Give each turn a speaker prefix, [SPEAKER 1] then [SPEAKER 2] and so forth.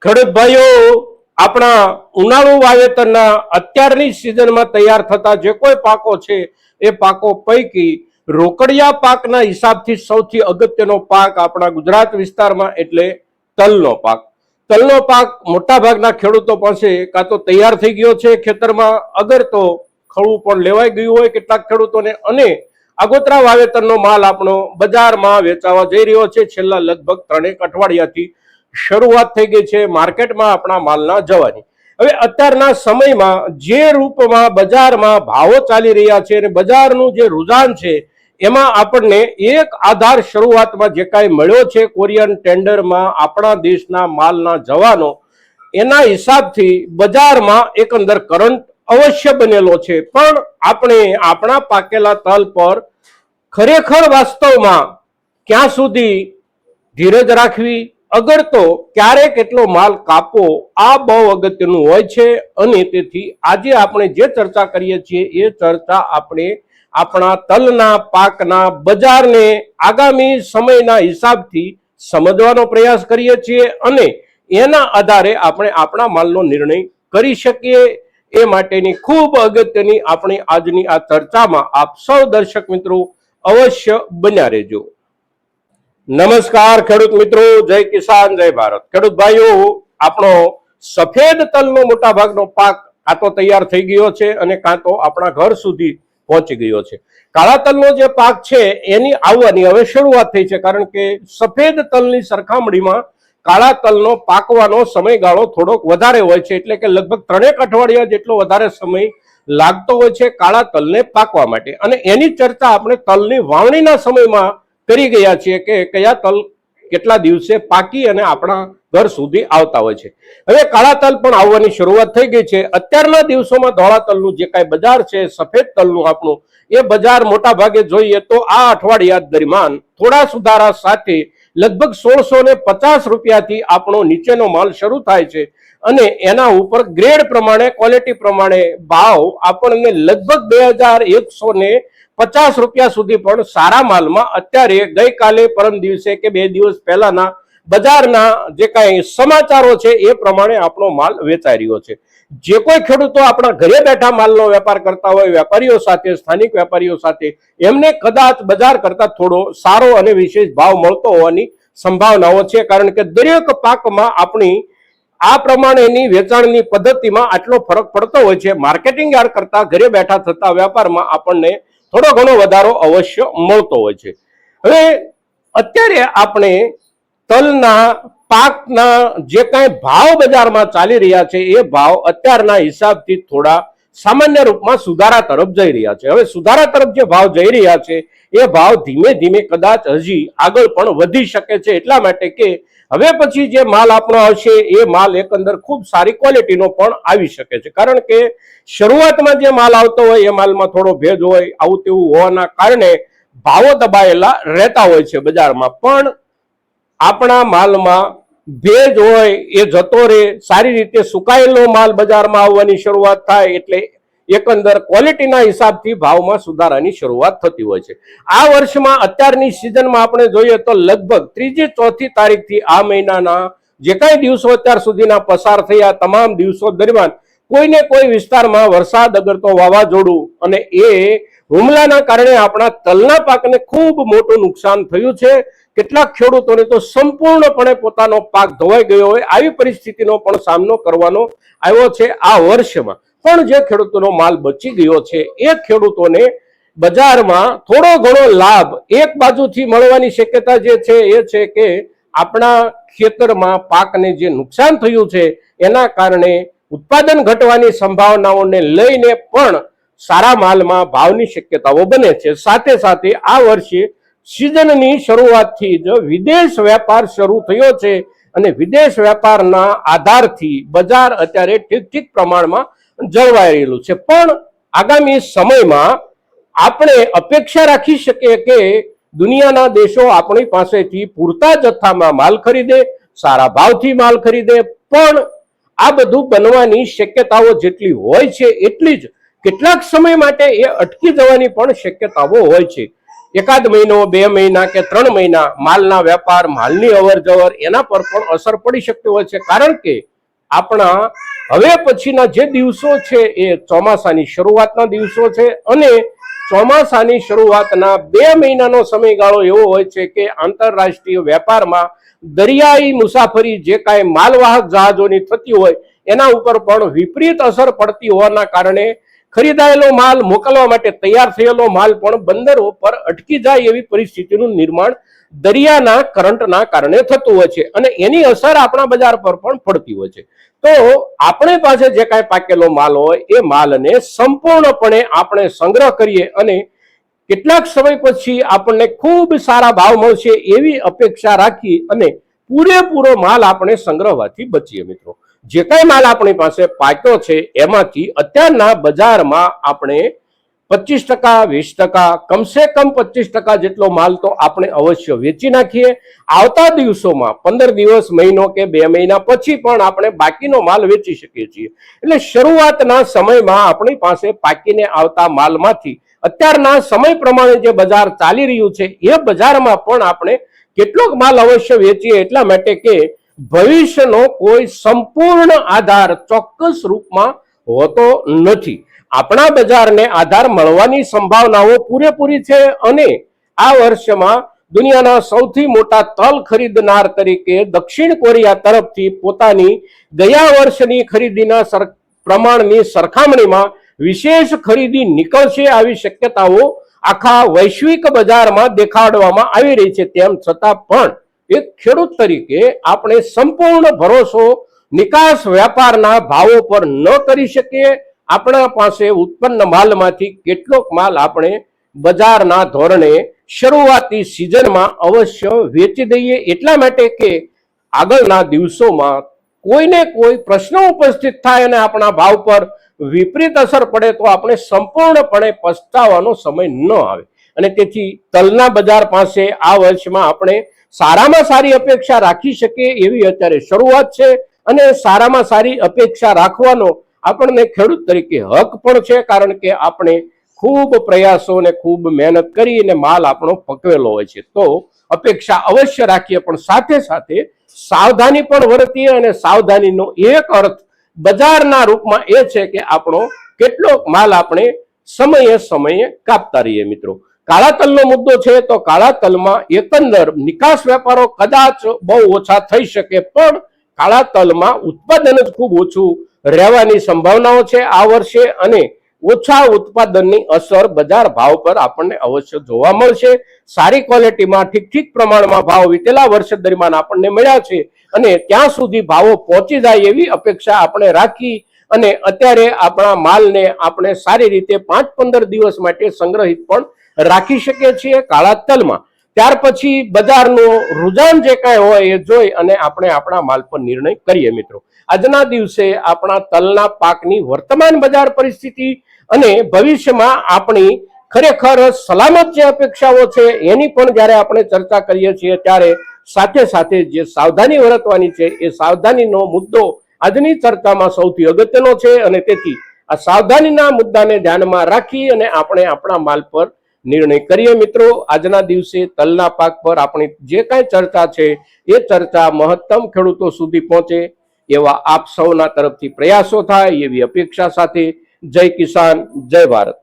[SPEAKER 1] ખેડૂત ભાઈઓ, આપણા ઉનાળુ વાવેતરના અત્યારની સિઝનમાં તૈયાર થતા જે કોઈ પાકો છે એ પાકો પૈકી રોકડિયા પાકના હિસાબથી સૌથી અગત્યનો પાક આપણા ગુજરાત વિસ્તારમાં એટલે તલનો પાક. તલનો પાક મોટા ભાગના ખેડૂતો પાસે કાં તો તૈયાર થઈ ગયો છે ખેતરમાં, અગર તો ખળું પણ લેવાઈ ગયું હોય કેટલાક ખેડૂતોને, અને આગોતરા વાવેતરનો માલ આપણો બજારમાં વેચાવા જઈ રહ્યો છે. છેલ્લા લગભગ 3 અઠવાડિયાથી શરૂઆત થઈ ગઈ છે માર્કેટમાં આપણા માલના જવાની. હવે અત્યારના સમયમાં જે રૂપમાં બજારમાં ભાવો ચાલી રહ્યા છે અને બજારનું જે રુઝાન છે એમાં આપણને એક આધાર શરૂઆતમાં જે કાંઈ મળ્યો છે કોરિયન ટેન્ડરમાં આપણા દેશના માલના જવાનો, એના હિસાબથી બજારમાં એકંદર કરંટ અવશ્ય બનેલો છે. પણ આપણે આપણા પાકેલા તલ પર ખરેખર વાસ્તવમાં ક્યાં સુધી ધીરજ રાખવી, અગર તો ક્યારેક એટલો માલ કાપવો, આ બહુ અગત્યનું હોય છે. અને તેથી આજે આપણે જે ચર્ચા કરીએ છીએ એ ચર્ચા આપણે આપણા તલના પાકના બજારને આગામી સમયના હિસાબથી સમજવાનો પ્રયાસ કરીએ છીએ અને એના આધારે આપણે આપણા માલનો નિર્ણય કરી શકીએ. એ માટેની ખૂબ અગત્યની આપણી આજની આ ચર્ચામાં આપ સૌ દર્શક મિત્રો અવશ્ય બન્યા રહેજો. નમસ્કાર ખેડૂત મિત્રો, જય કિસાન જય ભારત. ખેડૂત ભાઈઓ, આપણો સફેદ તલનો મોટા ભાગનો પાક કાં તો તૈયાર થઈ ગયો છે અને કાં તો આપણા ઘર સુધી પહોંચી ગયો છે. કાળા તલનો જે પાક છે એની આવવાની હવે શરૂઆત થઈ છે, કારણ કે સફેદ તલની સરખામણીમાં કાળા તલનો પાકવાનો સમયગાળો થોડોક વધારે હોય છે, એટલે કે લગભગ 3 અઠવાડિયા જેટલો વધારે સમય લાગતો હોય છે કાળા તલને પાકવા માટે. અને એની ચર્ચા આપણે તલની વાવણીના સમયમાં કરી ગયા છીએ કે કયા તલ કેટલા દિવસે પાકી અને આપણા ઘર સુધી આવતા હોય છે. હવે કાળા તલ પણ આવવાની શરૂઆત થઈ ગઈ છે. અત્યારના દિવસોમાં ધોળા તલનું જે કાંઈ બજાર છે, સફેદ તલનું આપણું, એ બજાર મોટા ભાગે જોઈએ તો આ અઠવાડિયા દરમિયાન થોડા સુધારા સાથે લગભગ 1650 રૂપિયાથી આપણો નીચેનો માલ શરૂ થાય છે અને એના ઉપર ગ્રેડ પ્રમાણે, ક્વોલિટી પ્રમાણે ભાવ આપણને લગભગ 2150 રૂપિયા સુધી પણ સારા માલમાં અત્યારે ગઈકાલે, પરમ દિવસે કે 2 દિવસ પહેલાના બજારના જે કાંઈ સમાચારો છે એ પ્રમાણે આપણો માલ વેચાઈ રહ્યો છે. જે કોઈ ખેડૂતો આપણા ઘરે બેઠા માલનો વેપાર કરતા હોય, વેપારીઓ સાથે, સ્થાનિક વેપારીઓ સાથે, એમને કદાચ બજાર કરતા થોડો સારો અને વિશેષ ભાવ મળતો હોવાની સંભાવનાઓ છે, કારણ કે દરેક પાકમાં આપણી આ પ્રમાણેની વેચાણની પદ્ધતિમાં આટલો ફરક પડતો હોય છે. માર્કેટિંગ યાર્ડ કરતા ઘરે બેઠા થતા વેપારમાં આપણને થોડો ઘણો વધારો અવશ્ય મળતો હોય છે. હવે અત્યારે આપણે તલના પાકના જે કાંઈ ભાવ બજારમાં ચાલી રહ્યા છે એ ભાવ અત્યારના હિસાબથી થોડા સામાન્ય રૂપમાં સુધારા તરફ જઈ રહ્યા છે. હવે સુધારા તરફ જે ભાવ જઈ રહ્યા છે એ ભાવ ધીમે ધીમે કદાચ હજી આગળ પણ વધી શકે છે, એટલા માટે કે હવે પછી જે માલ આપણો આવશે એ માલ એકંદર ખૂબ સારી ક્વોલિટીનો પણ આવી શકે છે, કારણ કે શરૂઆતમાં જે માલ આવતો હોય એ માલમાં થોડો ભેજ હોય, આવું તેવું હોવાના કારણે ભાવો દબાયેલા રહેતા હોય છે બજારમાં. પણ આપણા માલમાં ભેજ હોય એ જતો રહે, સારી રીતે સુકાયેલો માલ બજારમાં આવવાની શરૂઆત થાય એટલે એકંદર ક્વોલિટીના હિસાબથી ભાવમાં સુધારાની શરૂઆત થતી હોય છે. આ વર્ષમાં અત્યારની સિઝનમાં આપણે જોઈએ તો લગભગ 3જી 4થી તારીખથી આ મહિનાના જે કાંઈ દિવસો અત્યાર સુધીના પસાર થયા, તમામ દિવસો દરમિયાન કોઈને કોઈ વિસ્તારમાં વરસાદ, અગર તો વાવાઝોડું, અને એ હુમલાના કારણે આપણા તલના પાકને ખૂબ મોટું નુકસાન થયું છે. કેટલાક ખેડૂતોને તો સંપૂર્ણપણે પોતાનો પાક ધોવાઈ ગયો હોય આવી પરિસ્થિતિનો પણ સામનો કરવાનો આવ્યો છે આ વર્ષમાં. પણ જે ખેડૂતોનો માલ બચી ગયો છે એ ખેડૂતોને બજારમાં થોડો ઘણો લાભ એક બાજુથી મળવાની શક્યતા જે છે એ છે કે આપણા ખેતરમાં પાકને જે નુકસાન થયું છે એના કારણે ઉત્પાદન ઘટવાની સંભાવનાઓને લઈને પણ સારા માલમાં ભાવની શક્યતાઓ બને છે. સાથે સાથે આ વર્ષે સિઝનની શરૂઆતથી જ વિદેશ વેપાર શરૂ થયો છે અને વિદેશ વેપારના આધારથી બજાર અત્યારે ઠીક પ્રમાણમાં જળવાઈ રહેલું છે. પણ આગામી સમયમાં આપણે અપેક્ષા રાખી શકીએ કે દુનિયાના દેશો આપણી પાસેથી પૂરતા જથ્થામાં માલ ખરીદે, સારા ભાવથી માલ ખરીદે, પણ આ બધું બનવાની શક્યતાઓ જેટલી હોય છે એટલી જ કેટલાક સમય માટે એ અટકી જવાની પણ શક્યતાઓ હોય છે. એકાદ મહિનો, 2 મહિના કે 3 મહિના માલના વેપાર, માલની અવર જવર એના પર પણ અસર પડી શકતી હોય છે. કારણ કે આપણા હવે પછીના જે દિવસો છે એ ચોમાસાની શરૂઆતના દિવસો છે અને ચોમાસાની શરૂઆતના 2 મહિનાનો સમયગાળો એવો હોય છે કે આંતરરાષ્ટ્રીય વેપારમાં દરિયાઈ મુસાફરી જે કાંઈ માલવાહક જહાજોની થતી હોય એના ઉપર પણ વિપરીત અસર પડતી હોવાના કારણે ખરીદાયેલો માલ મોકલવા માટે તૈયાર થયેલો માલ પણ બંદરો પર અટકી જાય એવી પરિસ્થિતિનું નિર્માણ દરિયાના કરંટના કારણે થતું હોય છે અને એની અસર આપણા બજાર પર પણ પડતી હોય છે. તો આપણી પાસે જે કાંઈ પાકેલો માલ હોય એ માલને સંપૂર્ણપણે આપણે સંગ્રહ કરીએ અને કેટલાક સમય પછી આપણને ખૂબ સારા ભાવ મળશે એવી અપેક્ષા રાખી અને પૂરેપૂરો માલ આપણે સંગ્રહવાથી બચીએ. મિત્રો, જે કાંઈ માલ આપણી પાસે પાક્યો છે એમાંથી અત્યારના બજારમાં આપણે 25%, 20%, કમસે કમ 25% જેટલો માલ તો આપણે અવશ્ય વેચી નાખીએ. આવતા દિવસોમાં 15 દિવસ, મહિનો કે 2 મહિના પછી પણ આપણે બાકીનો માલ વેચી શકીએ છીએ. એટલે શરૂઆતના સમયમાં આપણી પાસે પાકીને આવતા માલમાંથી અત્યારના સમય પ્રમાણે જે બજાર ચાલી રહ્યું છે એ બજારમાં પણ આપણે કેટલોક માલ અવશ્ય વેચીએ, એટલા માટે કે ભવિષ્યનો કોઈ સંપૂર્ણ આધાર ચોક્કસ રૂપમાં હોતો નથી. આપણા બજારને આધાર મળવાની સંભાવનાઓ પૂરેપૂરી છે અને આ વર્ષમાં દુનિયાના સૌથી મોટા તલ ખરીદનાર તરીકે દક્ષિણ કોરિયા તરફથી પોતાની ગયા વર્ષની ખરીદીના પ્રમાણની સરખામણીમાં વિશેષ ખરીદી નીકળશે આવી શક્યતાઓ આખા વૈશ્વિક બજારમાં દેખાડવામાં આવી રહી છે. તેમ છતાં પણ એક ખેડૂત તરીકે આપણે સંપૂર્ણ ભરોસો નિકાસ વેપારના ભાવો પર ન કરી શકીએ. આપણા પાસે ઉત્પન્ન માલમાંથી કેટલોક માલ આપણે બજારના ધોરણે શરૂઆતી સિઝનમાં અવશ્ય વેચી દઈએ, એટલા માટે કે આગળના દિવસોમાં કોઈને કોઈ પ્રશ્ન ઉપસ્થિત થાય અને આપણા ભાવ પર વિપરીત અસર પડે તો આપણે સંપૂર્ણપણે પસ્તાવાનો સમય ન આવે. અને તેથી તલના બજાર પાસે આ વર્ષમાં આપણે સારામાં સારી અપેક્ષા રાખી શકીએ એવી અત્યારે શરૂઆત છે અને સારામાં સારી અપેક્ષા રાખવાનો આપણને ખેડૂત તરીકે હક પણ છે, કારણ કે આપણે ખૂબ પ્રયાસો અને ખૂબ મહેનત કરીને માલ આપણો પકવેલો હોય છે. તો અપેક્ષા અવશ્ય રાખીએ, પણ સાથે સાથે સાવધાની પણ વર્તીએ અને સાવધાનીનો એક અર્થ બજારના રૂપમાં એ છે કે આપણો કેટલોક માલ આપણે સમયે સમયે કાપતા રહીએ. મિત્રો, કાળા તલનો મુદ્દો છે તો કાળા તલમાં એકંદર નિકાસ વેપારો કદાચ બહુ ઓછા થઈ શકે, પણ કાળા તલમાં ઉત્પાદન જ ખૂબ ઓછું રહેવાની સંભાવનાઓ છે આ વર્ષે અને ઓછા ઉત્પાદનની અસર બજાર ભાવ પર આપણને અવશ્ય જોવા મળશે. સારી ક્વોલિટીમાં ઠીક પ્રમાણમાં ભાવ વિતેલા વર્ષ દરમિયાન આપણને મળ્યા છે અને ત્યાં સુધી ભાવો પહોંચી જાય એવી અપેક્ષા આપણે રાખી અને અત્યારે આપણા માલને આપણે સારી રીતે 5-15 દિવસ માટે સંગ્રહિત પણ રાખી શકીએ છીએ કાળા તલમાં. ત્યાર પછી બજારનું રુઝાન જે કાંઈ હોય એ જોઈ અને આપણે આપણા માલ પર નિર્ણય કરીએ. મિત્રો, આજના દિવસે આપણા તલના પાકની વર્તમાન બજાર પરિસ્થિતિ અને ભવિષ્યમાં આપણી ખરેખર સલામત જે અપેક્ષાઓ છે એની પણ જ્યારે આપણે ચર્ચા કરીએ છીએ ત્યારે સાથે સાથે જે સાવધાની વર્તવાની છે એ સાવધાનીનો મુદ્દો આજની ચર્ચામાં સૌથી અગત્યનો છે અને તેથી આ સાવધાનીના મુદ્દાને ધ્યાનમાં રાખી અને આપણે આપણા માલ પર નિર્ણય કરીએ. મિત્રો, આજના દિવસે તલના પાક પર આપણી જે કાંઈ ચર્ચા છે એ ચર્ચા મહત્તમ ખેડૂતો સુધી પહોંચે એવા આપ સૌના તરફથી પ્રયાસો થાય એવી અપેક્ષા સાથે જય કિસાન, જય ભારત.